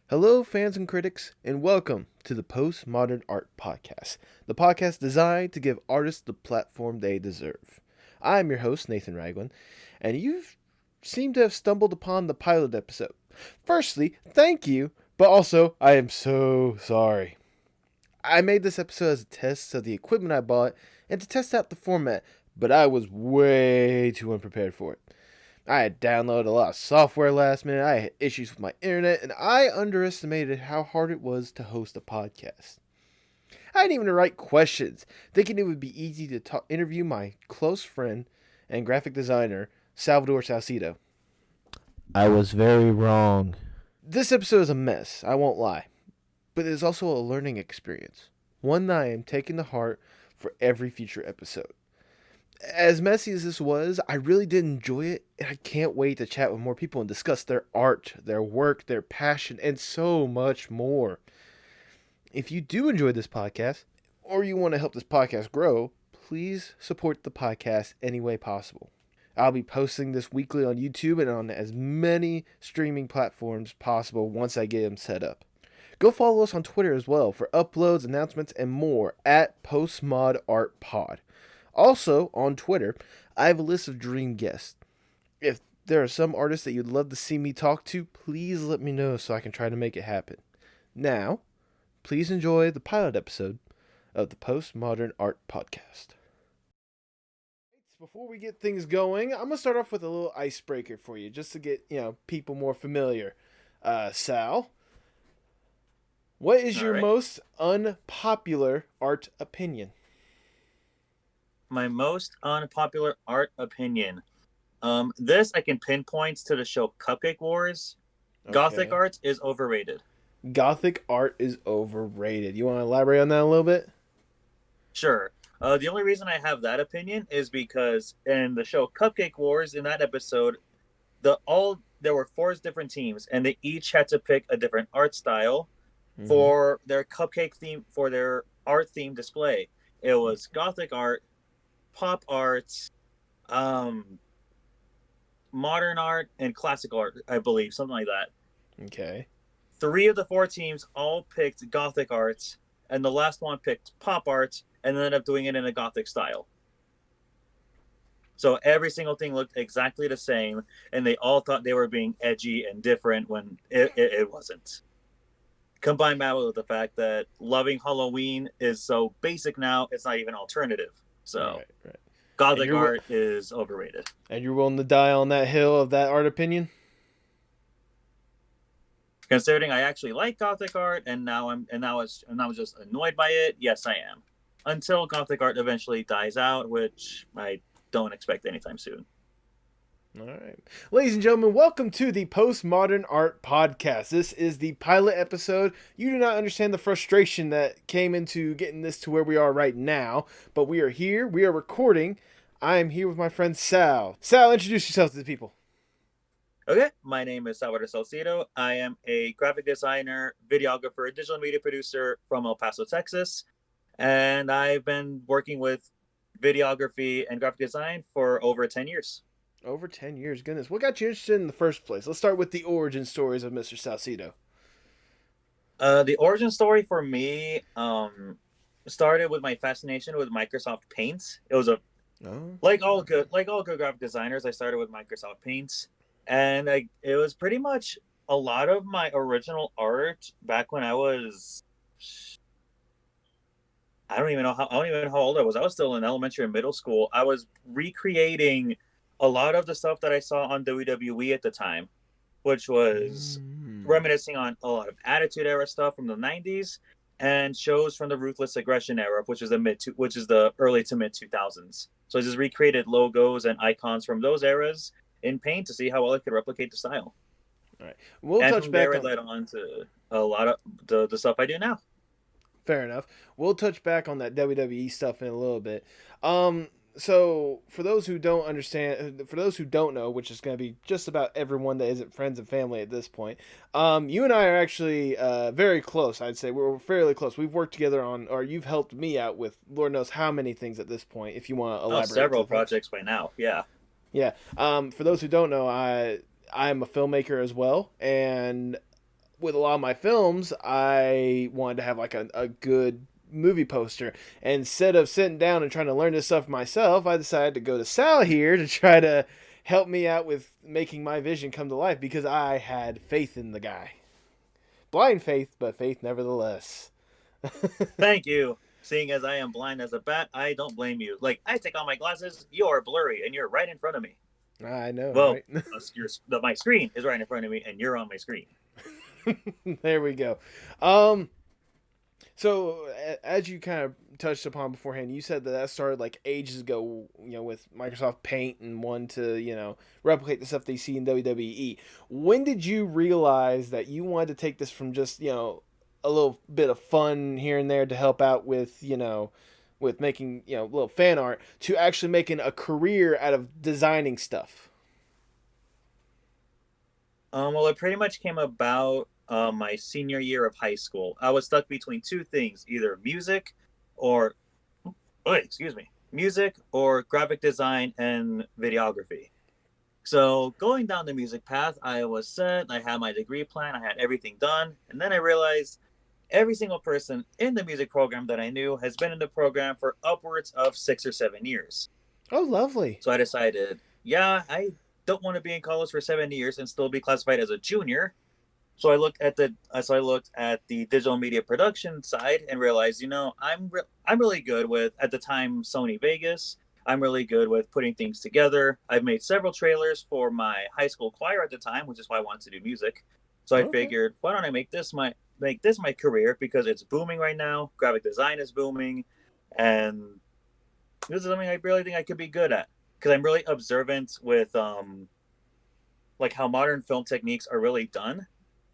Hello, fans and critics, and welcome to the Postmodern Art Podcast, the podcast designed to give artists the platform they deserve. I'm your host, Nathan Ragland, and you've seemed to have stumbled upon the pilot episode. Firstly, thank you, but also, I am so sorry. I made this episode as a test of the equipment I bought and to test out the format, but I was way too unprepared for it. I had downloaded a lot of software last minute, I had issues with my internet, and I underestimated how hard it was to host a podcast. I didn't even write questions, thinking it would be easy to interview my close friend and graphic designer, Salvador Salcido. I was very wrong. This episode is a mess, I won't lie, but it is also a learning experience, one that I am taking to heart for every future episode. As messy as this was, I really did enjoy it, and I can't wait to chat with more people and discuss their art, their work, their passion, and so much more. If you do enjoy this podcast, or you want to help this podcast grow, please support the podcast any way possible. I'll be posting this weekly on YouTube and on as many streaming platforms possible once I get them set up. Go follow us on Twitter as well for uploads, announcements, and more at PostmodArtPod. Also, on Twitter, I have a list of dream guests. If there are some artists that you'd love to see me talk to, please let me know so I can try to make it happen. Now, please enjoy the pilot episode of the Postmodern Art Podcast. Before we get things going, I'm going to start off with a little icebreaker for you, just to get, people more familiar. Sal, what is your most unpopular art opinion? My most unpopular art opinion. This I can pinpoint to the show Cupcake Wars. Okay. Gothic art is overrated. Gothic art is overrated. You want to elaborate on that a little bit? Sure. The only reason I have that opinion is because in the show Cupcake Wars, in that episode, there were four different teams, and they each had to pick a different art style for their cupcake theme, for their art theme display. It was Gothic art, pop art, modern art, and classical art, I believe, something like that. Okay. 3 of the 4 teams all picked Gothic art, and the last one picked pop art, and ended up doing it in a Gothic style. So every single thing looked exactly the same, and they all thought they were being edgy and different when it wasn't. Combine that with the fact that loving Halloween is so basic now, it's not even alternative. So right. Gothic art is overrated. And you're willing to die on that hill of that art opinion? Considering I actually like Gothic art, and now I'm just annoyed by it. Yes, I am. Until Gothic art eventually dies out, which I don't expect anytime soon. All right. Ladies and gentlemen, welcome to the Postmodern Art Podcast. This is the pilot episode. You do not understand the frustration that came into getting this to where we are right now, but we are here. We are recording. I am here with my friend Sal. Sal, introduce yourself to the people. Okay, my name is Salvador Salcido. I am a graphic designer, videographer, digital media producer from El Paso, Texas. And I've been working with videography and graphic design for over 10 years. Over 10 years, goodness. What got you interested in the first place? Let's start with the origin stories of Mr. Salcido. The origin story for me started with my fascination with Microsoft Paint. It was like all good graphic designers, I started with Microsoft Paint. And it was pretty much a lot of my original art back when I was... I don't even know how old I was. I was still in elementary and middle school. I was recreating a lot of the stuff that I saw on WWE at the time, which was reminiscing on a lot of Attitude Era stuff from the 90s and shows from the Ruthless Aggression era, which is the early to mid 2000s. So I just recreated logos and icons from those eras in Paint to see how well I could replicate the style. All right, we'll touch back on led on to a lot of the stuff I do now. Fair enough. We'll touch back on that WWE stuff in a little bit. So for those who don't understand, for those who don't know, which is going to be just about everyone that isn't friends and family at this point, you and I are actually very close. I'd say we're fairly close. We've worked together on, or you've helped me out with Lord knows how many things at this point. If you want to elaborate, several projects by now. Yeah. Yeah. For those who don't know, I'm a filmmaker as well, and with a lot of my films, I wanted to have like a good movie poster. And instead of sitting down and trying to learn this stuff myself, I decided to go to Sal here to try to help me out with making my vision come to life because I had faith in the guy. Blind faith, but faith nevertheless. Thank you. Seeing as I am blind as a bat, I don't blame you. Like, I take off my glasses, you are blurry, and you're right in front of me. I know, Well, right? my screen is right in front of me, and you're on my screen. There we go. Um, so as you kind of touched upon beforehand, you said that that started like ages ago, with Microsoft Paint and one to, replicate the stuff they see in WWE. When did you realize that you wanted to take this from just, a little bit of fun here and there to help out with, with making, little fan art to actually making a career out of designing stuff? Well, it pretty much came about my senior year of high school. I was stuck between two things: either music, or excuse me, music or graphic design and videography. So going down the music path, I was set. I had my degree plan. I had everything done, and then I realized every single person in the music program that I knew has been in the program for upwards of 6 or 7 years. Oh, lovely. So I decided, yeah, I don't want to be in college for 7 years and still be classified as a junior. So I looked at the digital media production side and realized, I'm really good with, at the time, Sony Vegas. I'm really good with putting things together. I've made several trailers for my high school choir at the time, which is why I wanted to do music. So I Okay. figured, why don't I make this my career, because it's booming right now. Graphic design is booming, and this is something I really think I could be good at, because I'm really observant with like how modern film techniques are really done.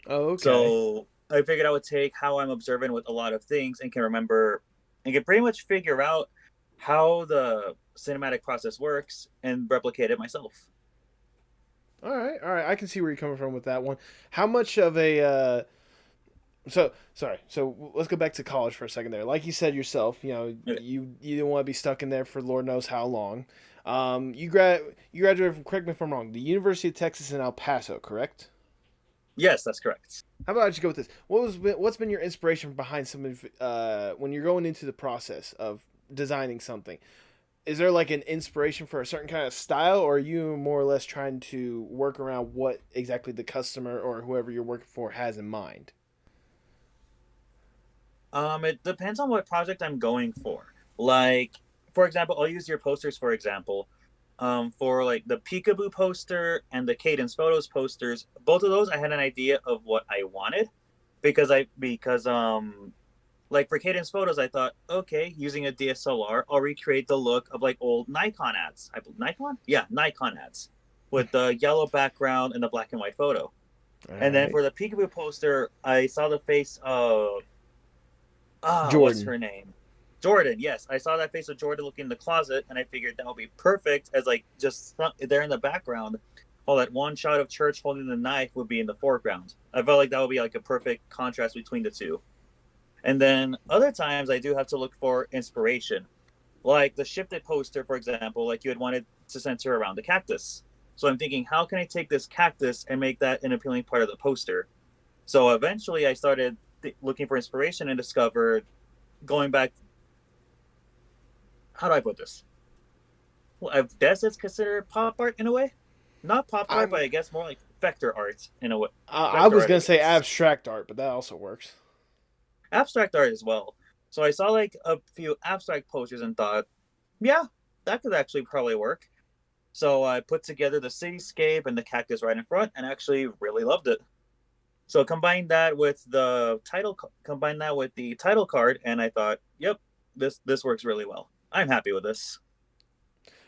Oh, okay. So I figured I would take how I'm observant with a lot of things and can remember and can pretty much figure out how the cinematic process works and replicate it myself. All right, all right. I can see where you're coming from with that one. How much of a so sorry. So let's go back to college for a second there. Like you said yourself, Okay. you didn't want to be stuck in there for Lord knows how long. You graduated from, correct me if I'm wrong, the University of Texas in El Paso, correct? Yes, that's correct. How about I just go with this? What's been your inspiration behind some of when you're going into the process of designing something? Is there like an inspiration for a certain kind of style, or are you more or less trying to work around what exactly the customer or whoever you're working for has in mind? It depends on what project I'm going for. Like, for example, I'll use your posters for example. For like the Peekaboo poster and the Cadence Photos posters, both of those I had an idea of what I wanted, because like for Cadence Photos, I thought, okay, using a DSLR, I'll recreate the look of like old Nikon ads. Nikon? Yeah, Nikon ads with the yellow background and the black and white photo. All And then right, for the Peekaboo poster, I saw the face of what's Jordan. her name? Jordan. Yes, I saw that face of Jordan looking in the closet, and I figured that would be perfect as like just there in the background. While that one shot of Church holding the knife would be in the foreground. I felt like that would be like a perfect contrast between the two. And then other times I do have to look for inspiration. Like the shifted poster, for example, like you had wanted to center around the cactus. So I'm thinking, how can I take this cactus and make that an appealing part of the poster? So eventually I started looking for inspiration and discovered, going back, how do I put this? Well, I guess it's considered pop art in a way. Not pop art, but I'm I guess more like vector art in a way. I Vector was art, I gonna say guess. abstract art, but that also works. Abstract art as well. So I saw like a few abstract posters and thought, yeah, that could actually probably work. So I put together the cityscape and the cactus right in front, and actually really loved it. So combine that with the title card, and I thought, yep, this works really well. I'm happy with this.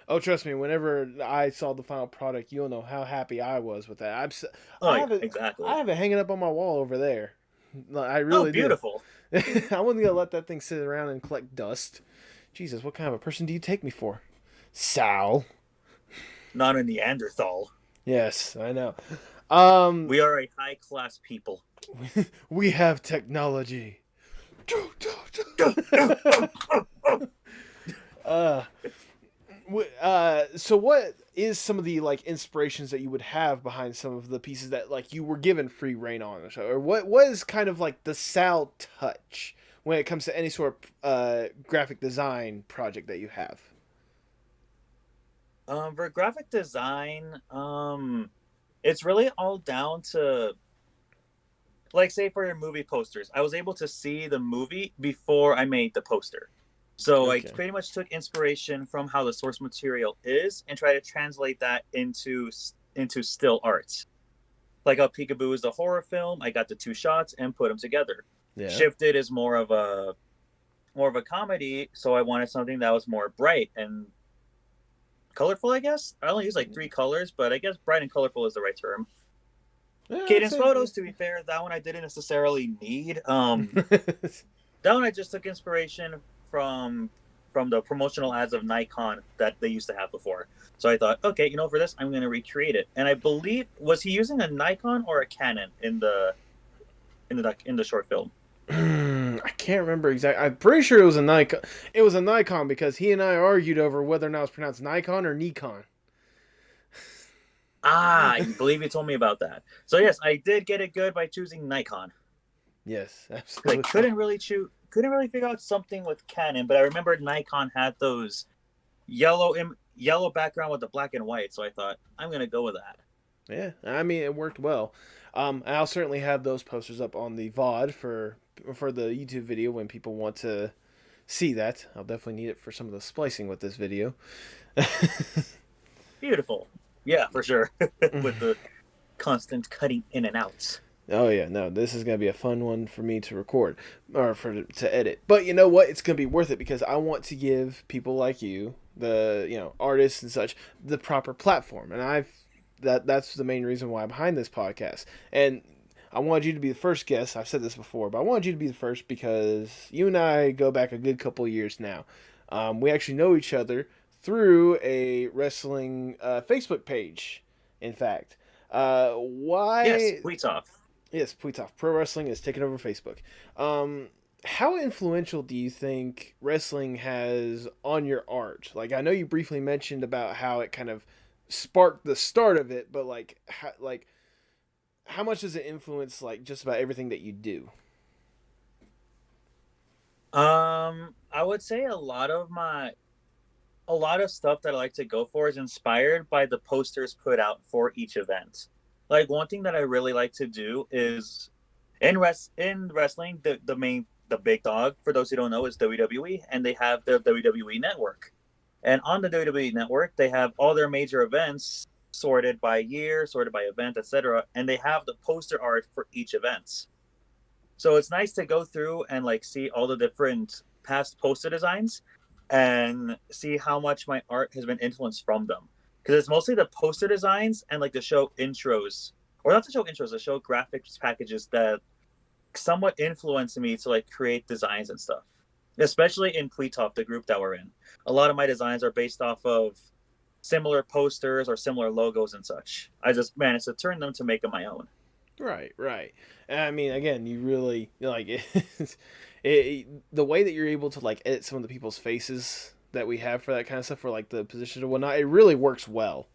Oh, trust me. Whenever I saw the final product, you'll know how happy I was with that. Oh I yeah, have it. I exactly. have it hanging up on my wall over there. I Oh, really do. beautiful. I wasn't gonna let that thing sit around and collect dust. Jesus, what kind of a person do you take me for? Sal. Not a Neanderthal. Yes, I know. Um, We are a high class people. we have technology. uh, So what is some of the like inspirations that you would have behind some of the pieces that like you were given free reign on the show, or what is kind of like the Sal touch when it comes to any sort of graphic design project that you have? For graphic design, it's really all down to, like, say for your movie posters, I was able to see the movie before I made the poster. So I Okay. pretty much took inspiration from how the source material is and try to translate that into still art. Like how Peekaboo is the horror film, I got the two shots and put them together. Yeah. Shifted is more of a comedy, so I wanted something that was more bright and colorful, I guess. I only use like three colors, but I guess bright and colorful is the right term. Yeah, I'd Cadence say. photos, to be fair, that one I didn't necessarily need. That one I just took inspiration from from the promotional ads of Nikon that they used to have before. So I thought, okay, for this, I'm going to recreate it. And I believe, was he using a Nikon or a Canon in the short film? I can't remember exactly. I'm pretty sure it was a Nikon. It was a Nikon because he and I argued over whether or not it's pronounced Nikon or Nikon. Ah, you believe you told me about that. So yes, I did get it good by choosing Nikon. Yes, Because I absolutely. couldn't really figure out something with Canon, but I remembered Nikon had those yellow background with the black and white, so I thought I'm gonna go with that. Yeah, I mean it worked well. I'll certainly have those posters up on the VOD for the YouTube video when people want to see that. I'll definitely need it for some of the splicing with this video. Beautiful, yeah, for sure, with the constant cutting in and out. Oh yeah, no, this is gonna be a fun one for me to record or for to edit. But you know what? It's gonna be worth it because I want to give people like you, the artists and such, the proper platform, and that's the main reason why I'm behind this podcast. And I wanted you to be the first guest. I've said this before, but I wanted you to be the first because you and I go back a good couple years now. We actually know each other through a wrestling Facebook page. In fact, Yes, why tweets off. yes, Puitov. Pro wrestling is taking over Facebook. How influential do you think wrestling has on your art? Like, I know you briefly mentioned about how it kind of sparked the start of it, but how much does it influence like just about everything that you do? I would say a lot of stuff that I like to go for is inspired by the posters put out for each event. Like one thing that I really like to do is in wrestling, the big dog, for those who don't know, is WWE, and they have the WWE network. And on the WWE network, they have all their major events sorted by year, sorted by event, etc. And they have the poster art for each event. So it's nice to go through and like see all the different past poster designs and see how much my art has been influenced from them. Because it's mostly the poster designs and like the show intros, or not the show intros, the show graphics packages that somewhat influenced me to like create designs and stuff. Especially in Tweetop, the group that we're in. A lot of my designs are based off of similar posters or similar logos and such. I just managed to turn them to make them my own. Right, right. And I mean, again, you really like the way that you're able to like edit some of the people's faces that we have for that kind of stuff, for like the positions and whatnot. It really works well.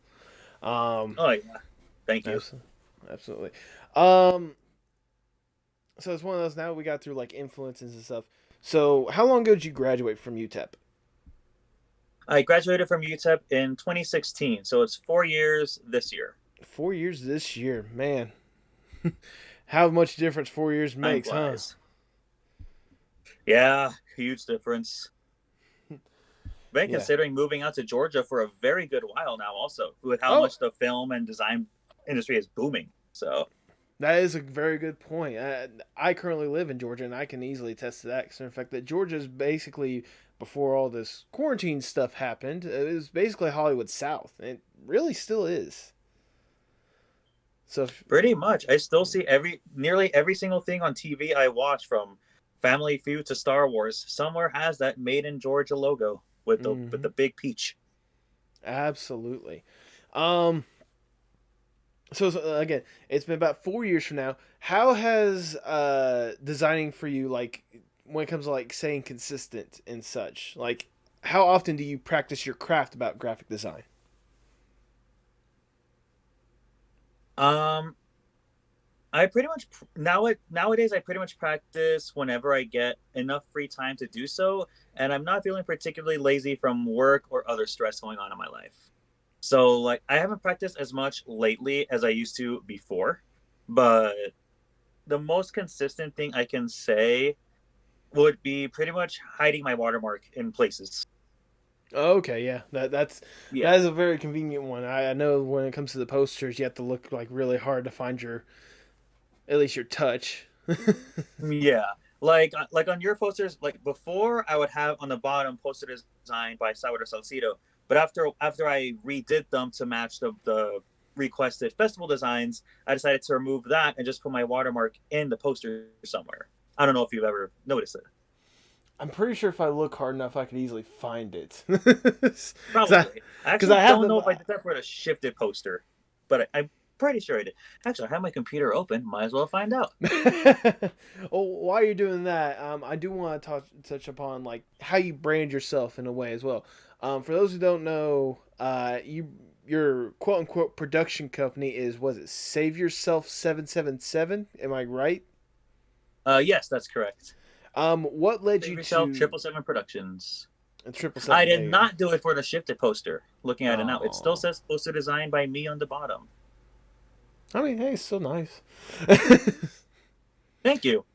Um, Oh yeah, thank you. absolutely, absolutely. Um, so it's one of those. Now we got through like influences and stuff. So how long ago did you graduate from UTEP? I graduated from UTEP in 2016, so it's 4 years this year. 4 years this year, man. How much difference 4 years Time makes, huh? flies. Yeah, huge difference. Been Yeah, considering moving out to Georgia for a very good while now, also with how oh, much the film and design industry is booming. So, that is a very good point. I currently live in Georgia, and I can easily attest to that. Because in fact, that Georgia is basically, before all this quarantine stuff happened, it was basically Hollywood South. And it really still is. So, pretty much, I still see nearly every single thing on TV I watch, from Family Feud to Star Wars, somewhere has that "Made in Georgia" logo with mm-hmm, the big peach. absolutely. Um, so again, it's been about 4 years from now. How has designing for you, like when it comes to like staying consistent and such? Like how often do you practice your craft about graphic design? Um, I pretty much nowadays I pretty much practice whenever I get enough free time to do so, and I'm not feeling particularly lazy from work or other stress going on in my life. So like I haven't practiced as much lately as I used to before, but the most consistent thing I can say would be pretty much hiding my watermark in places. Okay, yeah, Yeah. that is a very convenient one. I know when it comes to the posters, you have to look like really hard to find your at least your touch. Yeah. Like on your posters, like before I would have on the bottom poster design by Salvador Salcido, but after I redid them to match the requested festival designs, I decided to remove that and just put my watermark in the poster somewhere. I don't know if you've ever noticed it. I'm pretty sure if I look hard enough, I could easily find it. Because Probably. I I actually have don't know the if I did that for the shifted poster, but I'm pretty sure I did. Actually, I have my computer open. Might as well find out. well, while you're doing that, I do want to touch upon like how you brand yourself in a way as well. For those who don't know, your quote unquote production company is was it Save Yourself 777? Am I right? Yes, that's correct. What led Save you yourself, to 777 Productions. triple I seven? did There you not do it for the shifted poster. Looking go. at it now, it still Oh, says poster designed by me on the bottom. I mean, hey, it's still nice. Thank you.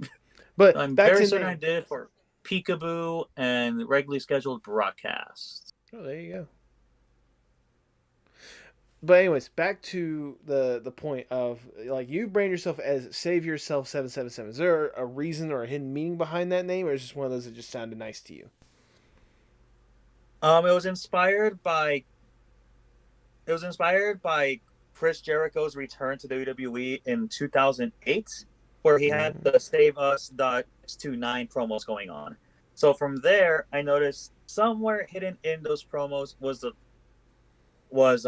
But I'm back very to certain I name. did it for Peekaboo and regularly scheduled broadcasts. Oh, there you go. But anyways, back to the point of like you brand yourself as Save Yourself 777. Is there a reason or a hidden meaning behind that name, or is it just one of those that just sounded nice to you? It was inspired by Chris Jericho's return to WWE in 2008, where he had Mm. the Save Us .29 promos going on. So from there, I noticed somewhere hidden in those promos was what's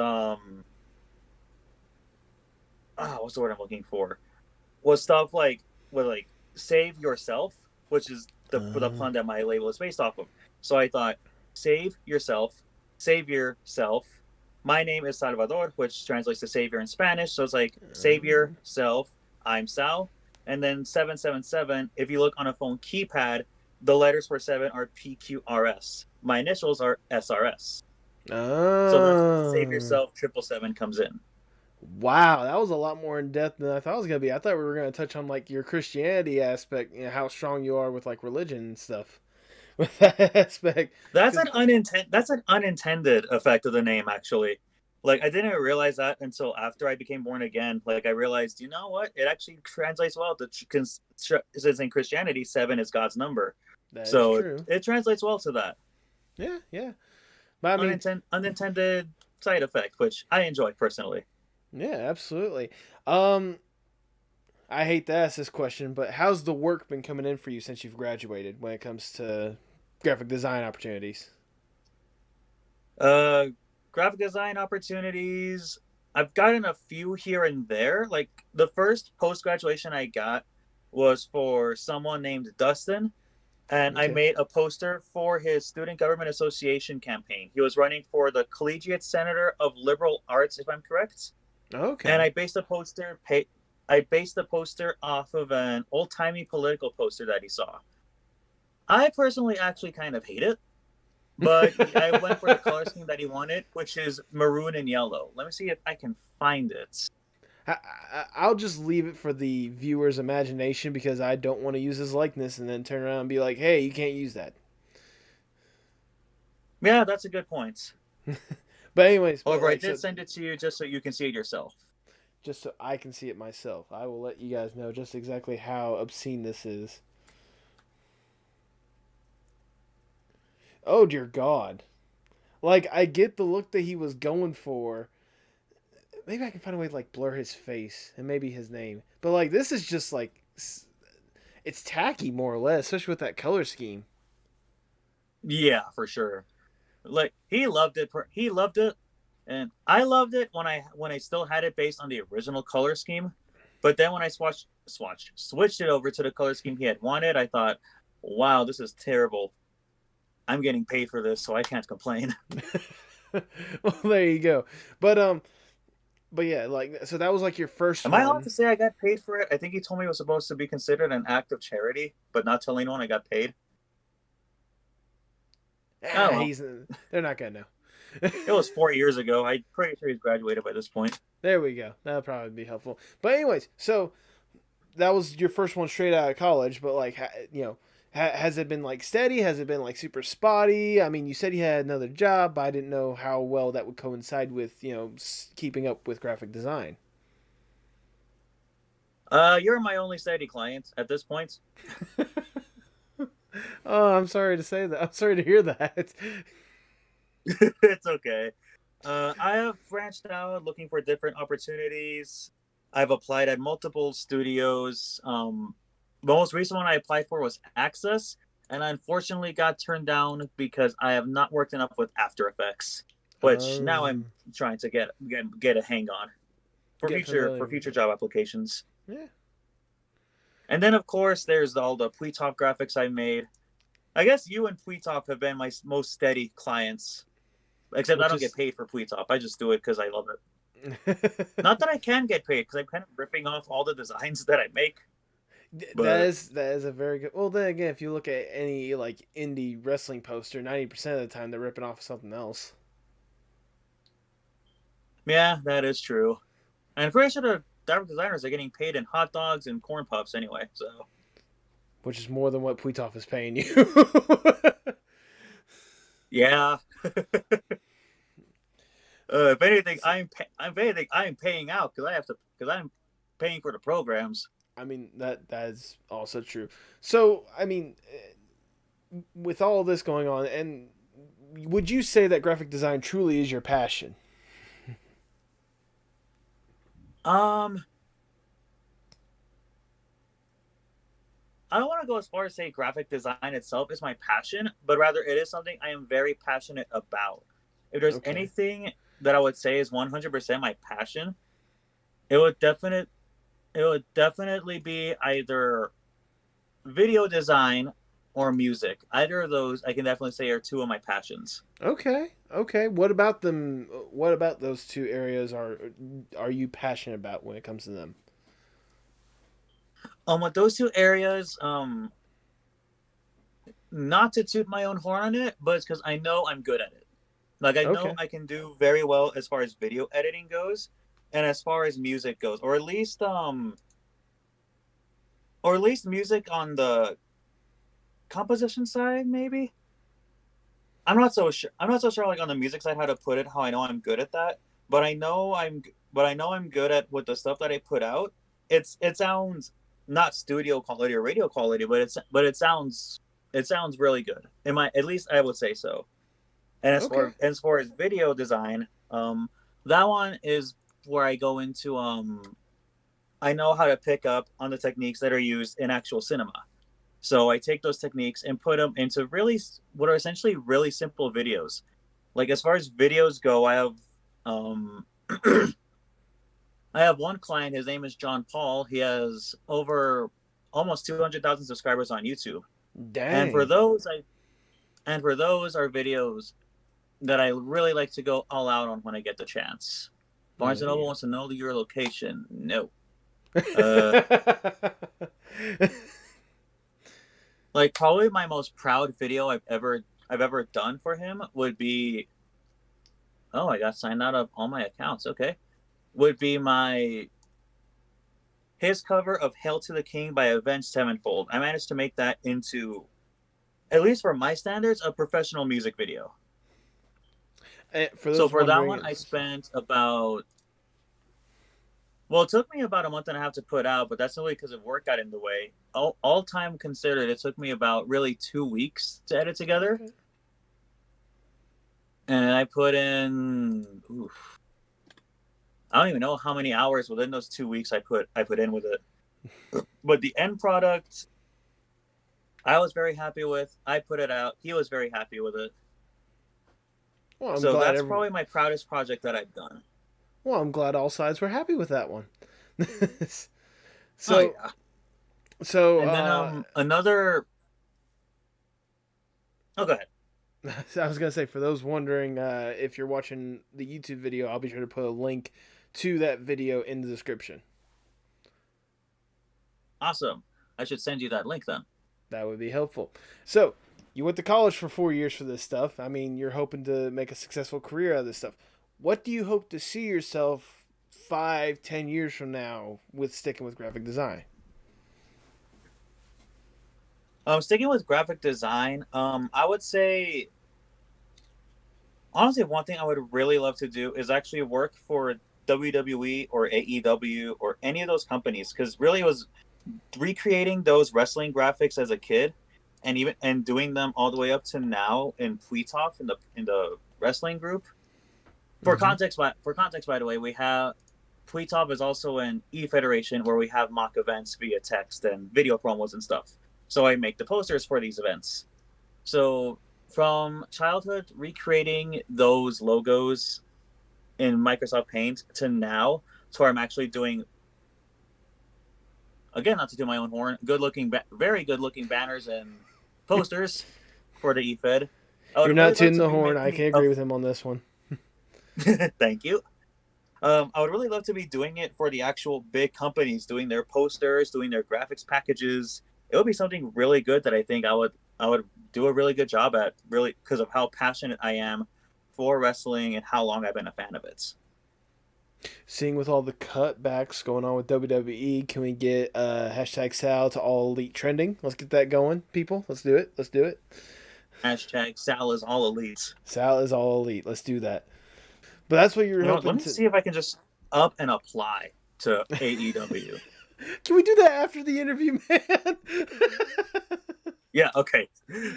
the word I'm looking for? Was stuff like save yourself, which is the Uh, pun that my label is based off of. So I thought save yourself. My name is Salvador, which translates to savior in Spanish. So it's like savior self. I'm Sal, and then 777. If you look on a phone keypad, the letters for seven are PQRS. My initials are SRS. So that's where save uh, yourself 777 comes in. wow, that was a lot more in depth than I thought it was gonna be. I thought we were gonna touch on like your Christianity aspect, how strong you are with like religion and stuff. With that aspect, That's because an unintended effect of the name, actually. Like I didn't realize that until after I became born again. Like I realized, you know what? It actually translates well to since in Christianity, seven is God's number, that is so true. it translates well to that Yeah, yeah. But I mean, unintended side effect, which I enjoy personally. yeah, absolutely. Um, I hate to ask this question, but how's the work been coming in for you since you've graduated when it comes to graphic design opportunities? Uh, Graphic design opportunities. I've gotten a few here and there. Like the first post graduation I got was for someone named Dustin, and I Okay. made a poster for his Student Government Association campaign. He was running for the Collegiate Senator of Liberal Arts, if I'm correct. And Okay. I based the poster off of an old timey political poster that he saw. I personally actually kind of hate it, but I went for the color scheme that he wanted, which is maroon and yellow. Let me see if I can find it. I'll just leave it for the viewer's imagination because I don't want to use his likeness and then turn around and be like, "Hey, you can't use that." Yeah, that's a good point. But anyways, but However, I like did so, send it to you just so you can see it yourself. just so I can see it myself, I will let you guys know just exactly how obscene this is. Oh dear God! Like I get the look that he was going for. Maybe I can find a way to like blur his face and maybe his name. But like this is just like it's tacky more or less, especially with that color scheme. Yeah, for sure. Like he loved it. He loved it, and I loved it when I still had it based on the original color scheme. But then when I switched it over to the color scheme he had wanted, I thought, wow, this is terrible. I'm getting paid for this, so I can't complain. Well, there you go. But yeah, like so that was like your first Am I allowed one. to say I got paid for it? I think he told me it was supposed to be considered an act of charity, but not telling anyone I got paid. Oh well, He's they're not gonna know. it was 4 years ago. I'm pretty sure he's graduated by this point. There we go. That'll probably be helpful. But anyways, so that was your first one straight out of college. But like, has it been like steady? Has it been like super spotty? I mean, you said you had another job, but I didn't know how well that would coincide with keeping up with graphic design. You're my only steady client at this point. Oh, I'm sorry to say that. I'm sorry to hear that. It's okay. I have branched out looking for different opportunities. I've applied at multiple studios. The most recent one I applied for was Access, and I unfortunately got turned down because I have not worked enough with After Effects, which now I'm Um, trying to get a hang on get familiar for with future it. job applications. Yeah, And then of course there's all the Pletop graphics I made. I guess you and Pletop have been my most steady clients. Except I which don't get is paid for Pletop. I just do it because I love it. that Not that I can get paid because I'm kind of ripping off all the designs that I make. But is a very good. Well, then again, if you look at any like indie wrestling poster, 90% of the time they're ripping off something else, yeah, that is true. And I'm pretty sure the graphic designers are getting paid in hot dogs and corn puffs anyway. So which is more than what Putov is paying you. yeah, if anything, if anything, I'm paying out because I have to because I'm paying for the programs. I mean that is also true. So I mean, with all this going on, and would you say that graphic design truly is your passion? Um, I don't want to go as far as say graphic design itself is my passion, but rather it is something I am very passionate about. If there's Okay. anything that I would say is 100% my passion, it would definite it would definitely be either video design or music. Either of those I can definitely say are two of my passions. Okay. Okay. What about them? What about those two areas are you passionate about when it comes to them? With those two areas, not to toot my own horn on it, but it's because I know I'm good at it. Like I know Okay. I can do very well as far as video editing goes, and as far as music goes, or at least music on the composition side, maybe. I'm not so sure. I'm not so sure, like on the music side, how to put it. How I know I'm good at that, but I know I'm good at with the stuff that I put out. It sounds not studio quality or radio quality, but it sounds really good. In my At least I would say so. And Okay. as far as video design, that one is where I go into I know how to pick up on the techniques that are used in actual cinema. So I take those techniques and put them into really what are essentially really simple videos. Like as far as videos go, um I have one client. His name is John Paul. He has over almost 200,000 subscribers on YouTube. And for Dang. those I and for those are videos that I really like to go all out on when I get the chance. Oh, Barnes there and Noble you wants to know your location. No. Uh, go. like probably my most proud video I've ever done for him would be. Oh, I got signed out of all my accounts. Okay, would be my his cover of "Hail to the King" by Avenged Sevenfold. I managed to make that into, at least for my standards, a professional music video. For So those for that wondering, one, I spent about well, it took me about a month and a half to put out, but that's only because of work got in the way. All time considered, it took me about really 2 weeks to edit together, okay. and I put in. Oof, I don't even know how many hours within those 2 weeks I put in with it. But the end product, I was very happy with. I put it out. He was very happy with it. Well, I'm So glad that's every. probably my proudest project that I've done. Well, I'm glad all sides were happy with that one. Oh so, yeah. so, And then another. Oh, go ahead. I was gonna say, for those wondering, if you're watching the YouTube video, I'll be sure to put a link to that video in the description. Awesome. I should send you that link then. That would be helpful. So, you went to college for 4 years for this stuff. I mean, you're hoping to make a successful career out of this stuff. What do you hope to see yourself 5, 10 years from now with sticking with graphic design? Sticking with graphic design, I would say honestly, one thing I would really love to do is actually work for WWE or AEW or any of those companies, because really it was recreating those wrestling graphics as a kid, and doing them all the way up to now in Pletov in the wrestling group. Mm-hmm. For context, by the way, we have Pletov is also an E Federation where we have mock events via text and video promos and stuff. So I make the posters for these events. So from childhood, recreating those logos in Microsoft Paint to now, to where I'm actually doing, again, not to do my own horn, very good looking banners and posters for the EFED. I You're would not really love tooting to the be horn. I making can a. agree with him on this one. Thank you. I would really love to be doing it for the actual big companies, doing their posters, doing their graphics packages. It would be something really good that I think I would do a really good job at, really, because of how passionate I am for wrestling and how long I've been a fan of it. Seeing with all the cutbacks going on with WWE, can we get hashtag Sal to all elite trending? Let's get that going, people. Let's do it. Let's do it. Hashtag Sal is all elite. Sal is all elite. Let's do that. But that's what you're You know what? Let hoping me to. see if I can just up and apply to AEW. Can we do that after the interview, man? Yeah. Okay.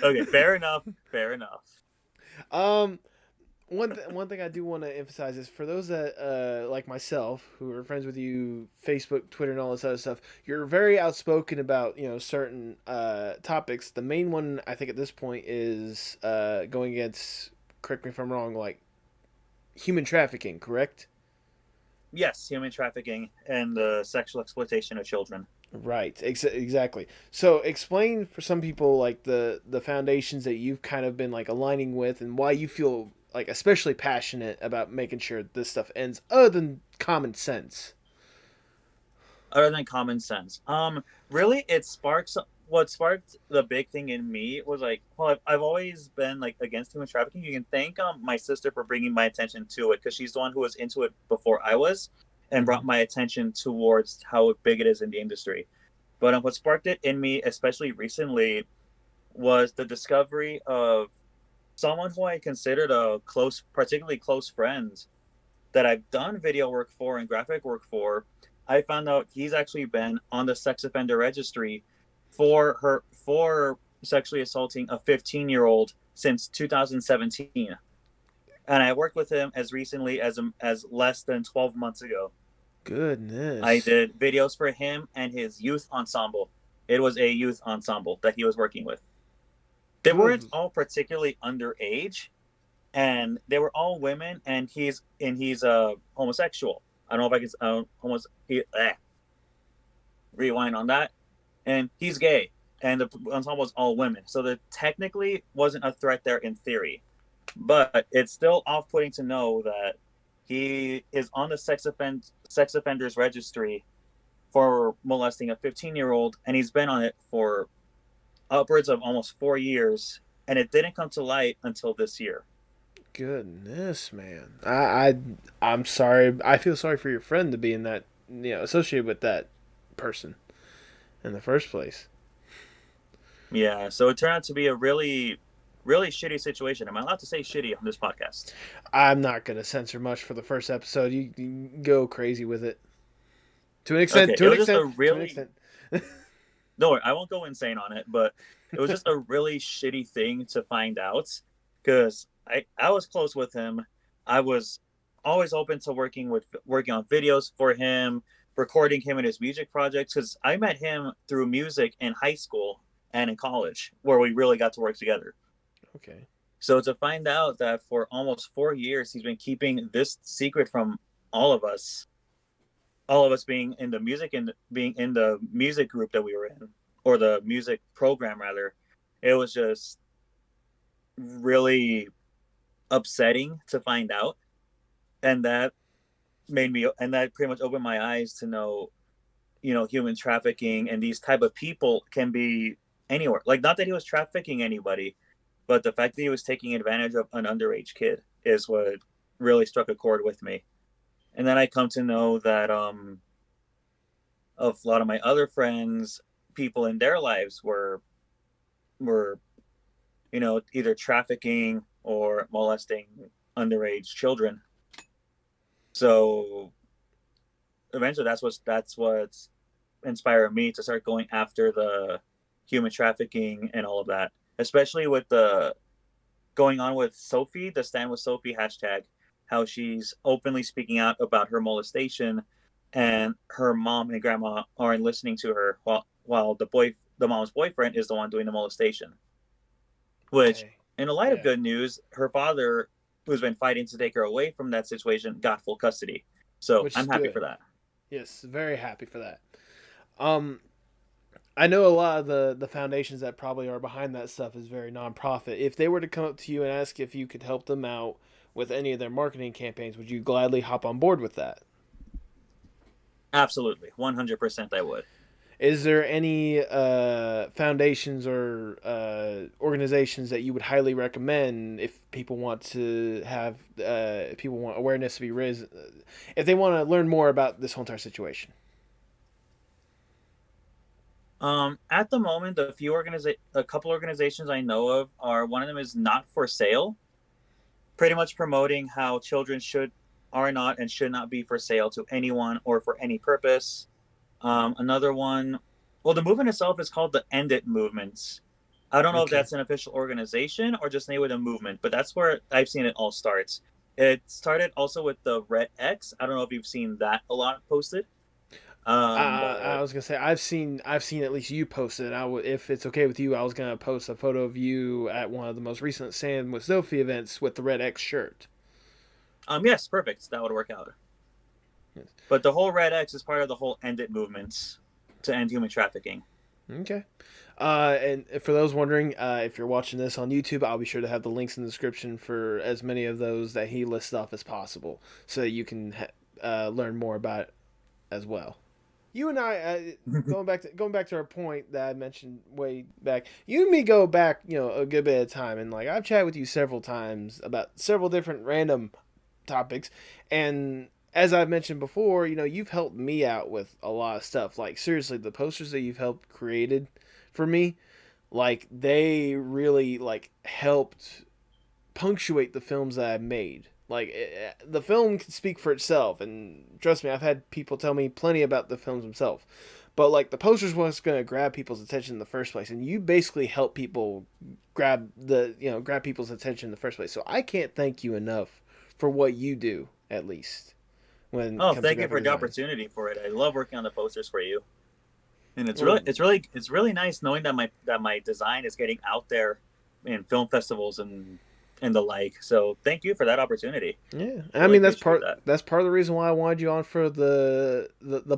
Okay. Fair enough. Fair enough. um, one thing I do want to emphasize is for those that like myself who are friends with you, Facebook, Twitter, and all this other stuff. You're very outspoken about certain topics. The main one I think at this point is going against. Correct me if I'm wrong. Like human trafficking, correct? Yes, human trafficking and the sexual exploitation of children. Right, exactly. So explain for some people like the foundations that you've kind of been like aligning with and why you feel like especially passionate about making sure this stuff ends other than common sense. Other than common sense. Really, it sparks. What sparked the big thing in me was like, well, I've always been like against human trafficking. You can thank my sister for bringing my attention to it, because she's the one who was into it before I was, and Mm-hmm. brought my attention towards how big it is in the industry. But what sparked it in me, especially recently, was the discovery of someone who I considered a close, particularly close friend, that I've done video work for and graphic work for. I found out he's actually been on the sex offender registry for sexually assaulting a 15-year-old since 2017, and I worked with him as recently as less than 12 months ago. I Goodness. did videos for him and his youth ensemble. It was a youth ensemble that he was working with. They weren't Good. all particularly underage, and they were all women, and he's homosexual. I don't know if I can rewind on that. And he's gay, and the ensemble was all women, so there technically wasn't a threat there in theory. But it's still off-putting to know that he is on the sex offenders registry for molesting a 15-year-old, and he's been on it for upwards of almost 4 years, and it didn't come to light until this year. Goodness, man. I'm sorry. I feel sorry for your friend to be in that associated with that person in the first place. Yeah, so it turned out to be a really, really shitty situation. Am I allowed to say shitty on this podcast? I'm not gonna censor much for the first episode. You go crazy with it to an extent. Okay, To it an was just a extent. To an really extent. no, I won't go insane on it, but it was just a really shitty thing to find out, because I was close with him. I was always open to working on videos for him, recording him in his music projects, because I met him through music in high school and in college, where we really got to work together. Okay. So to find out that for almost 4 years he's been keeping this secret from all of us, all of us being in the music and being in the music group that we were in, or the music program rather, it was just really upsetting to find out, and that pretty much opened my eyes to know, human trafficking and these type of people can be anywhere. Like, not that he was trafficking anybody, but the fact that he was taking advantage of an underage kid is what really struck a chord with me. And then I come to know that of a lot of my other friends, people in their lives were either trafficking or molesting underage children. So eventually, that's what's inspired me to start going after the human trafficking and all of that, especially with the going on with Sophie, the Stand with Sophie hashtag, how she's openly speaking out about her molestation, and her mom and grandma aren't listening to her, while the mom's boyfriend is the one doing the molestation. Which, Okay. in a light of Yeah. good news, her father, who's been fighting to take her away from that situation, got full custody. So Which is I'm happy good. for that. Yes, very happy for that. Um, I know a lot of the foundations that probably are behind that stuff is very nonprofit. If they were to come up to you and ask if you could help them out with any of their marketing campaigns, would you gladly hop on board with that? Absolutely, 100% I would. Is there any foundations or organizations that you would highly recommend if people want to have people want awareness to be raised, if they want to learn more about this whole entire situation? At the moment, a couple organizations I know of are, one of them is Not for Sale, pretty much promoting how children are not and should not be for sale to anyone or for any purpose. Another one, well, the movement itself is called the End It Movement. I don't know if Okay. that's an official organization or just name with a movement, but that's where I've seen it all starts. It started also with the Red X. I don't know if you've seen that a lot posted. I But was gonna say I've seen at least you posted. If it's okay with you, I was gonna post a photo of you at one of the most recent Sam with Sophie events with the red X shirt. yes, perfect. That would work out. Yes. But the whole Red X is part of the whole End It movement to end human trafficking. Okay. And for those wondering, if you're watching this on YouTube, I'll be sure to have the links in the description for as many of those that he lists off as possible, so that you can learn more about it as well. You and I, going back to our point that I mentioned way back. You and me go back, a good bit of time, and like I've chatted with you several times about several different random topics, and as I've mentioned before, you've helped me out with a lot of stuff. Like seriously, the posters that you've helped created for me, like they really like helped punctuate the films that I've made. Like the film can speak for itself, and trust me, I've had people tell me plenty about the films themselves. But like the posters was going to grab people's attention in the first place, and you basically help people grab people's attention in the first place. So I can't thank you enough for what you do, at least when it Oh, comes to thank you graphic for the design. opportunity for it. I love working on the posters for you, and Well, it's really nice knowing that my design is getting out there in film festivals and the like. So thank you for that opportunity. yeah, I I really mean that's appreciate part that. that's part of the reason why I wanted you on for the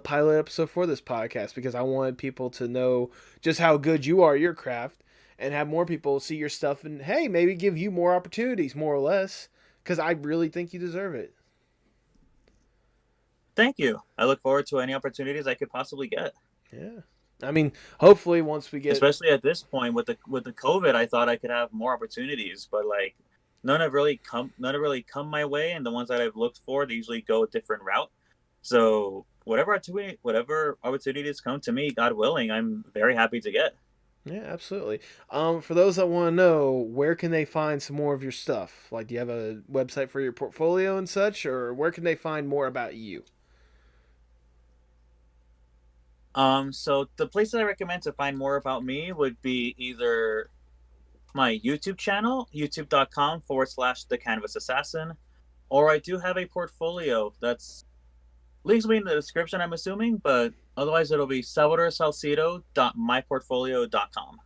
pilot episode for this podcast, because I wanted people to know just how good you are at your craft, and have more people see your stuff and hey, maybe give you more opportunities, more or less, because I really think you deserve it. Thank you. I look forward to any opportunities I could possibly get. Yeah, I mean, hopefully once we get Especially at this point with the COVID, I thought I could have more opportunities, but like none have really come my way, and the ones that I've looked for, they usually go a different route. So whatever opportunities come to me, God willing, I'm very happy to get. yeah, absolutely. For those that want to know, where can they find some more of your stuff? Like, do you have a website for your portfolio and such, or where can they find more about you? So the places I recommend to find more about me would be either my YouTube channel, youtube.com/, the canvas assassin, or I do have a portfolio that's links will be in the description, I'm assuming, but otherwise it'll be salvadorsalcido.myportfolio.com.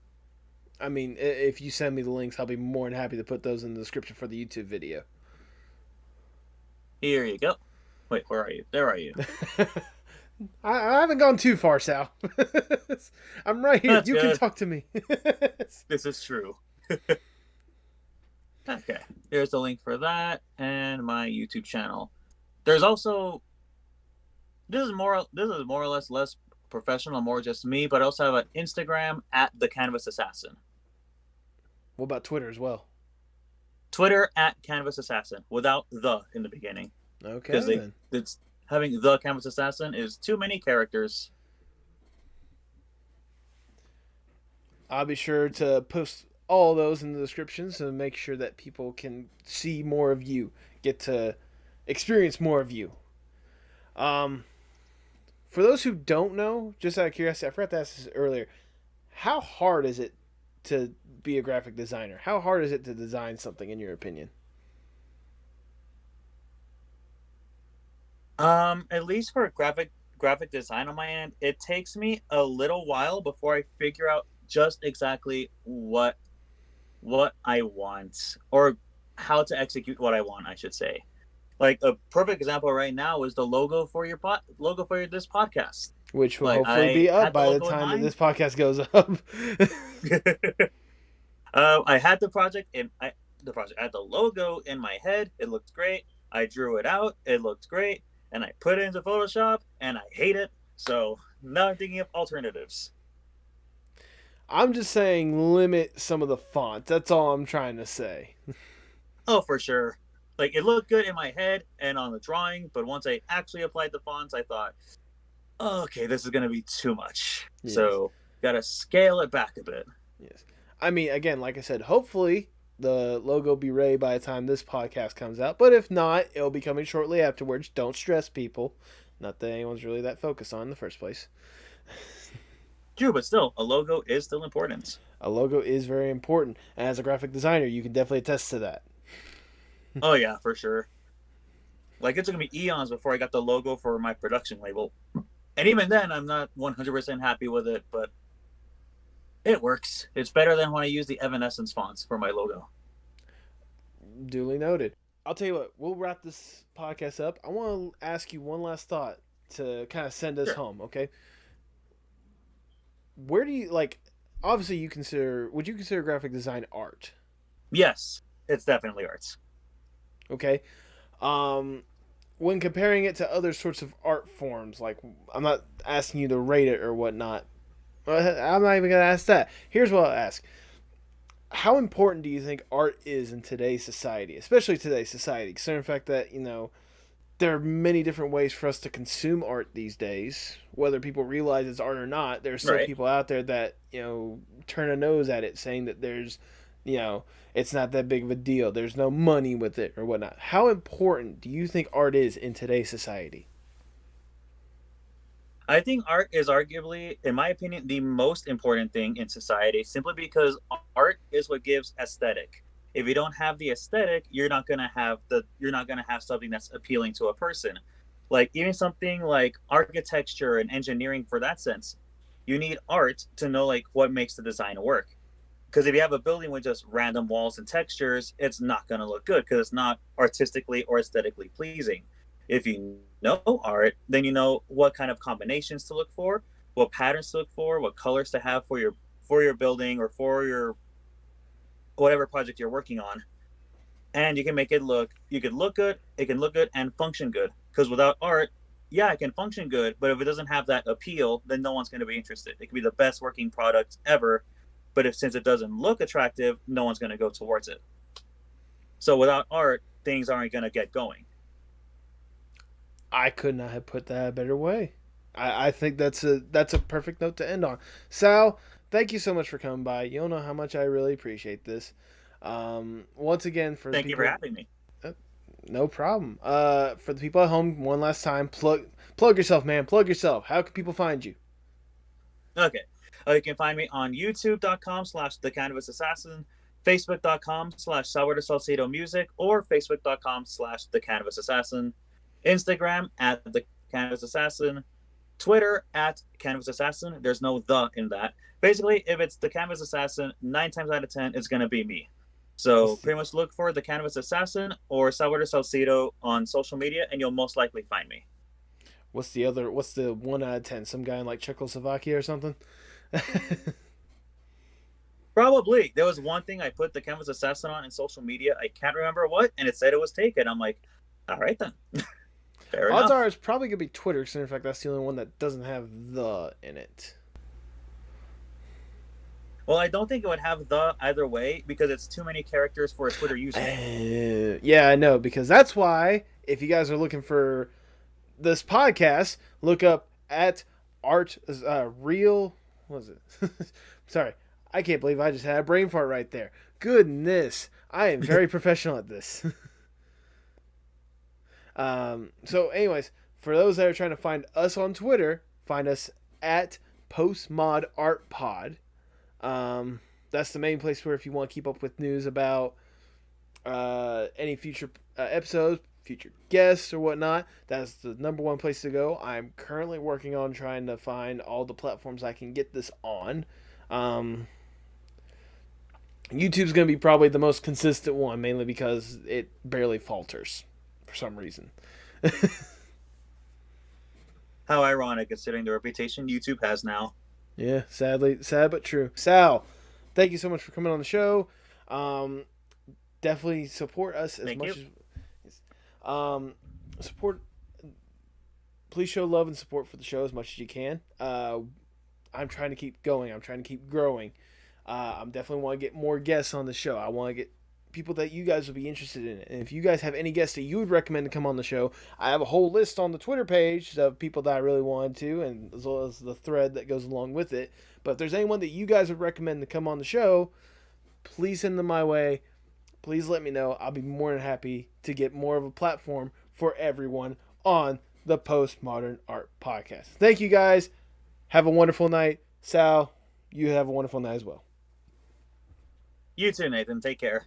I mean, if you send me the links, I'll be more than happy to put those in the description for the YouTube video. Here you go. Wait, where are you? There are you. I haven't gone too far, Sal. I'm right here. That's You can good. talk to me. This is true. Okay, there's the link for that and my YouTube channel. There's also this is more or less professional, more just me, but I also have an Instagram at the Canvas Assassin, What about Twitter as well? Twitter at Canvas Assassin without the in the beginning because Okay, they then. it's having the Canvas Assassin is too many characters. I'll be sure to post all those in the descriptions and make sure that people can see more of you, get to experience more of you. Um, for those who don't know, just out of curiosity, I forgot to ask this earlier. How hard is it to be a graphic designer? How hard is it to design something, in your opinion? At least for graphic design on my end, it takes me a little while before I figure out just exactly what I want or how to execute what I want, I should say. Like a perfect example right now is the logo for this podcast. Which will Like hopefully I be up had the by the logo in time that mind. this podcast goes up. I had the project. I had the logo in my head. It looked great. I drew it out. It looked great, and I put it into Photoshop, and I hate it. So now I'm thinking of alternatives. I'm just saying limit some of the fonts. That's all I'm trying to say. Oh, for sure. Like it looked good in my head and on the drawing, but once I actually applied the fonts, I thought, oh, okay, this is gonna be too much. Yes. So gotta scale it back a bit. Yes. I mean, again, like I said, hopefully the logo will be ready by the time this podcast comes out. But if not, it'll be coming shortly afterwards. Don't stress, people. Not that anyone's really that focused on in the first place. True, but still, a logo is still important. A logo is very important. And as a graphic designer, you can definitely attest to that. Oh yeah, for sure. Like it took me eons before I got the logo for my production label. And even then, I'm not 100% happy with it, but it works. It's better than when I use the Evanescence fonts for my logo. Duly noted. I'll tell you what, we'll wrap this podcast up. I want to ask you one last thought to kind of send us Sure. home, okay? Where do you like obviously would you consider graphic design art? Yes, it's definitely arts. Okay? Um when comparing it to other sorts of art forms, like I'm not asking you to rate it or whatnot. I'm not even gonna ask that. Here's what I'll ask: how important do you think art is in today's society, especially today's society, considering the fact that there are many different ways for us to consume art these days. Whether people realize it's art or not, there's still Right. people out there that turn a nose at it, saying that you know, it's not that big of a deal. There's no money with it or whatnot. How important do you think art is in today's society? I think art is arguably, in my opinion, the most important thing in society simply because art is what gives aesthetic. If you don't have the aesthetic, you're not going to have something that's appealing to a person. Like even something like architecture and engineering for that sense, you need art to know like what makes the design work. Because if you have a building with just random walls and textures, it's not going to look good because it's not artistically or aesthetically pleasing. If you know art, then you know what kind of combinations to look for, what patterns to look for, what colors to have for your building or for your whatever project you're working on, and you can make it look. You can look good. It can look good and function good. Because without art, yeah, it can function good, but if it doesn't have that appeal, then no one's going to be interested. It could be the best working product ever, but if since it doesn't look attractive, no one's going to go towards it. So without art, things aren't going to get going. I could not have put that a better way. I think that's a perfect note to end on. Sal, thank you so much for coming by. You don't know how much I really appreciate this. Once again, for the Thank you for people, having me. uh, no problem. For the people at home, one last time, plug yourself, man. Plug yourself. How can people find you? Okay. You can find me on youtube.com/slash the canvas assassin, facebook.com/slash Salvador Salcido music, or facebook.com/slash the canvas assassin, Instagram at the canvas assassin, Twitter at canvas assassin. There's no the in that. Basically, if it's the canvas assassin, 9 times out of 10, it's going to be me. So What's the pretty much look for the canvas assassin or Salvador Salcido on social media, and you'll most likely find me. what's the other? What's the 1 out of 10? Some guy in like Czechoslovakia or something? Probably. There was one thing I put the Canvas Assassin on in social media. I can't remember what, and it said it was taken. I'm like, all right then. Fair Odds are enough. it's probably gonna be Twitter, because in fact that's the only one that doesn't have the in it. Well, I don't think it would have the either way because it's too many characters for a Twitter username. Yeah, I know, because that's why if you guys are looking for this podcast, look up at art real. What was it? Sorry, I can't believe I just had a brain fart right there. Goodness, I am very professional at this. So, anyways, for those that are trying to find us on Twitter, find us at postmodartpod. That's the main place where if you want to keep up with news about any future episodes, future guests, or whatnot, that's the number one place to go. I'm currently working on trying to find all the platforms I can get this on. Um, YouTube's going to be probably the most consistent one, mainly because it barely falters for some reason. How ironic, considering the reputation YouTube has now. Yeah, sadly, sad but true. Sal, thank you so much for coming on the show. Um, Definitely support us as Thank much you. as support. Please show love and support for the show as much as you can. I'm trying to keep going. I'm trying to keep growing. I'm definitely want to get more guests on the show. I want to get people that you guys would be interested in. And if you guys have any guests that you would recommend to come on the show, I have a whole list on the Twitter page of people that I really wanted to, and as well as the thread that goes along with it. But if there's anyone that you guys would recommend to come on the show, please send them my way. Please let me know. I'll be more than happy to get more of a platform for everyone on the Postmodern Art Podcast. Thank you guys. Have a wonderful night. Sal, you have a wonderful night as well. You too, Nathan. Take care.